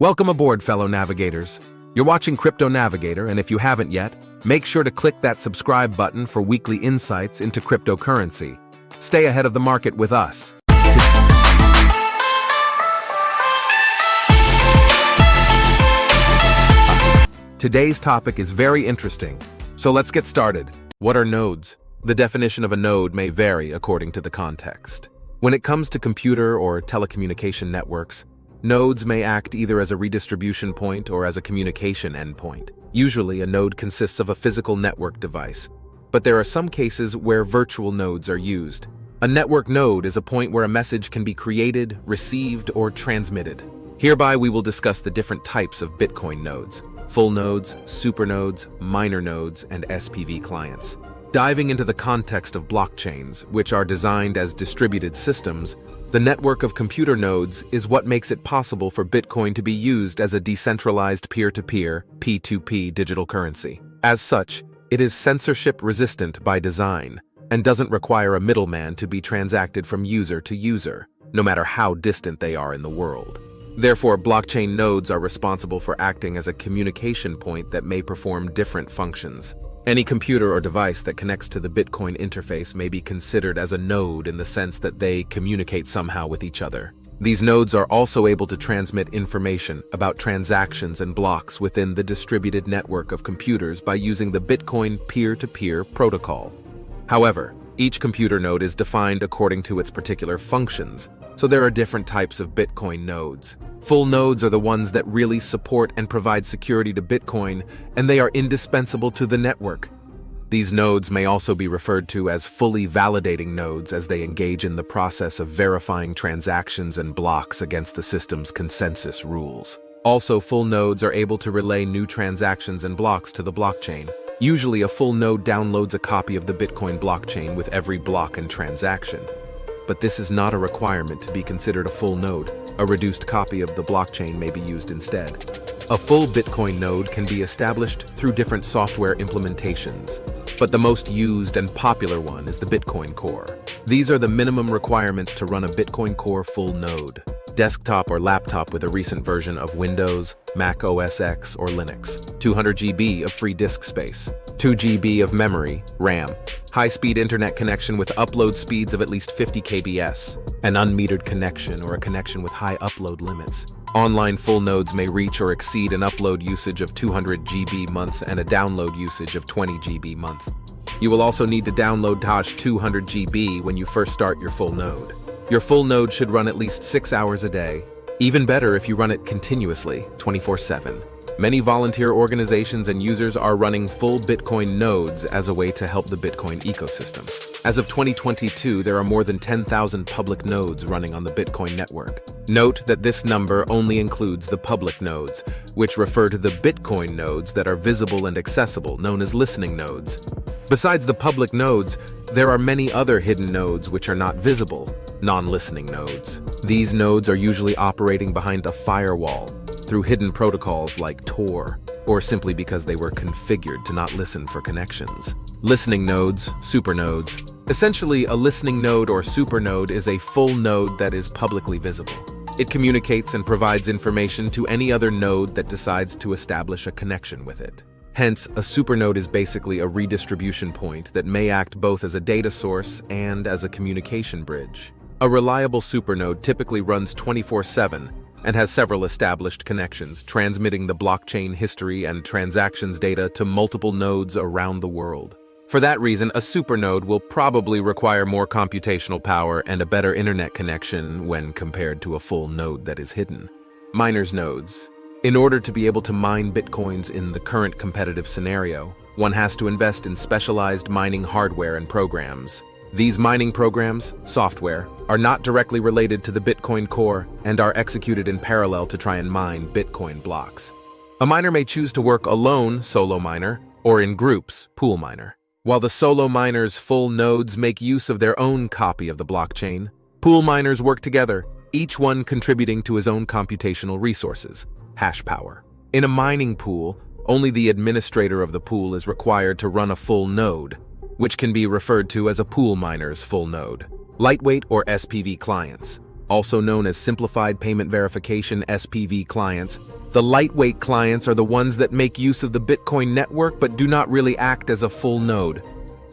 Welcome aboard, fellow navigators. You're watching Crypto Navigator, and if you haven't yet, make sure to click that subscribe button for weekly insights into cryptocurrency. Stay ahead of the market with us. Today's topic is very interesting, so let's get started. What are nodes? The definition of a node may vary according to the context. When it comes to computer or telecommunication networks, nodes may act either as a redistribution point or as a communication endpoint. Usually, a node consists of a physical network device, but there are some cases where virtual nodes are used. A network node is a point where a message can be created, received, or transmitted. Hereby, we will discuss the different types of Bitcoin nodes: full nodes, supernodes, minor nodes, and SPV clients. Diving into the context of blockchains, which are designed as distributed systems, the network of computer nodes is what makes it possible for Bitcoin to be used as a decentralized peer-to-peer (P2P) digital currency. As such, it is censorship-resistant by design and doesn't require a middleman to be transacted from user to user, no matter how distant they are in the world. Therefore, blockchain nodes are responsible for acting as a communication point that may perform different functions. Any computer or device that connects to the Bitcoin interface may be considered as a node in the sense that they communicate somehow with each other. These nodes are also able to transmit information about transactions and blocks within the distributed network of computers by using the Bitcoin peer-to-peer protocol. However, each computer node is defined according to its particular functions, so there are different types of Bitcoin nodes. Full nodes are the ones that really support and provide security to Bitcoin, and they are indispensable to the network. These nodes may also be referred to as fully validating nodes as they engage in the process of verifying transactions and blocks against the system's consensus rules. Also, full nodes are able to relay new transactions and blocks to the blockchain. Usually, a full node downloads a copy of the Bitcoin blockchain with every block and transaction. But this is not a requirement to be considered a full node. A reduced copy of the blockchain may be used instead. A full Bitcoin node can be established through different software implementations, but the most used and popular one is the Bitcoin Core. These are the minimum requirements to run a Bitcoin Core full node: desktop or laptop with a recent version of Windows, Mac OS X, or Linux, 200 GB of free disk space, 2 GB of memory, RAM, high-speed internet connection with upload speeds of at least 50 kbs, an unmetered connection or a connection with high upload limits. Online full nodes may reach or exceed an upload usage of 200 GB month and a download usage of 20 GB month. You will also need to download Taj 200 GB when you first start your full node. Your full node should run at least 6 hours a day. Even better if you run it continuously, 24/7. Many volunteer organizations and users are running full Bitcoin nodes as a way to help the Bitcoin ecosystem. As of 2022, there are more than 10,000 public nodes running on the Bitcoin network. Note that this number only includes the public nodes, which refer to the Bitcoin nodes that are visible and accessible, known as listening nodes. Besides the public nodes, there are many other hidden nodes which are not visible, non-listening nodes. These nodes are usually operating behind a firewall, through hidden protocols like Tor, or simply because they were configured to not listen for connections. Listening nodes, supernodes. Essentially, a listening node or supernode is a full node that is publicly visible. It communicates and provides information to any other node that decides to establish a connection with it. Hence, a supernode is basically a redistribution point that may act both as a data source and as a communication bridge. A reliable supernode typically runs 24/7 and has several established connections, transmitting the blockchain history and transactions data to multiple nodes around the world. For that reason, a supernode will probably require more computational power and a better internet connection when compared to a full node that is hidden. Miners nodes. In order to be able to mine Bitcoins in the current competitive scenario, one has to invest in specialized mining hardware and programs. These mining programs, software, are not directly related to the Bitcoin Core and are executed in parallel to try and mine Bitcoin blocks. A miner may choose to work alone, solo miner, or in groups, pool miner. While the solo miners' full nodes make use of their own copy of the blockchain, pool miners work together, each one contributing to his own computational resources, hash power. In a mining pool, only the administrator of the pool is required to run a full node, which can be referred to as a pool miner's full node. Lightweight or SPV clients. also known as Simplified Payment Verification (SPV) clients. The lightweight clients are the ones that make use of the Bitcoin network but do not really act as a full node.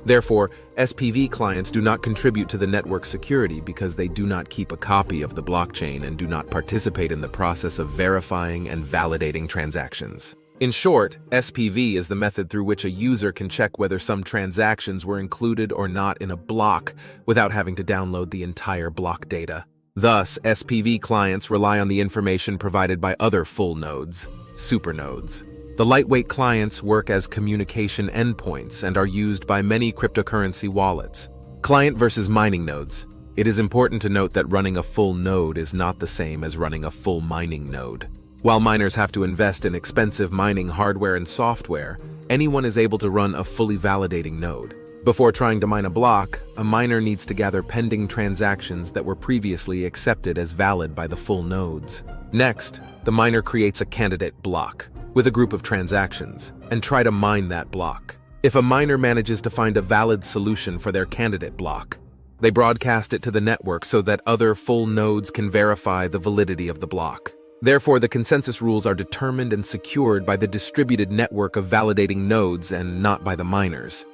Therefore, SPV clients do not contribute to the network security because they do not keep a copy of the blockchain and do not participate in the process of verifying and validating transactions. In short, SPV is the method through which a user can check whether some transactions were included or not in a block without having to download the entire block data. Thus, SPV clients rely on the information provided by other full nodes, supernodes. The lightweight clients work as communication endpoints and are used by many cryptocurrency wallets. Client versus mining nodes. It is important to note that running a full node is not the same as running a full mining node. While miners have to invest in expensive mining hardware and software, anyone is able to run a fully validating node. Before trying to mine a block, a miner needs to gather pending transactions that were previously accepted as valid by the full nodes. Next, the miner creates a candidate block with a group of transactions and try to mine that block. If a miner manages to find a valid solution for their candidate block, they broadcast it to the network so that other full nodes can verify the validity of the block. Therefore, the consensus rules are determined and secured by the distributed network of validating nodes and not by the miners.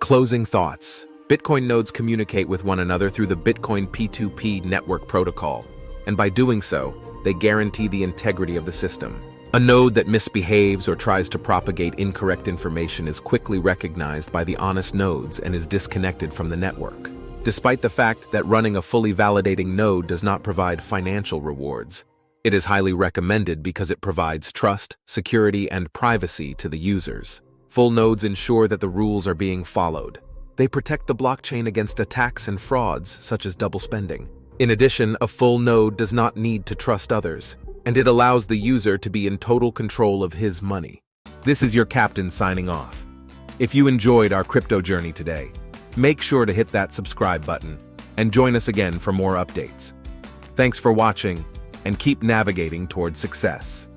Closing thoughts. Bitcoin nodes communicate with one another through the Bitcoin P2P network protocol, and by doing so, they guarantee the integrity of the system. A node that misbehaves or tries to propagate incorrect information is quickly recognized by the honest nodes and is disconnected from the network. Despite the fact that running a fully validating node does not provide financial rewards, it is highly recommended because it provides trust, security, and privacy to the users. Full nodes ensure that the rules are being followed. They protect the blockchain against attacks and frauds, such as double spending. In addition, a full node does not need to trust others, and it allows the user to be in total control of his money. This is your captain signing off. If you enjoyed our crypto journey today, make sure to hit that subscribe button and join us again for more updates. Thanks for watching, and keep navigating towards success.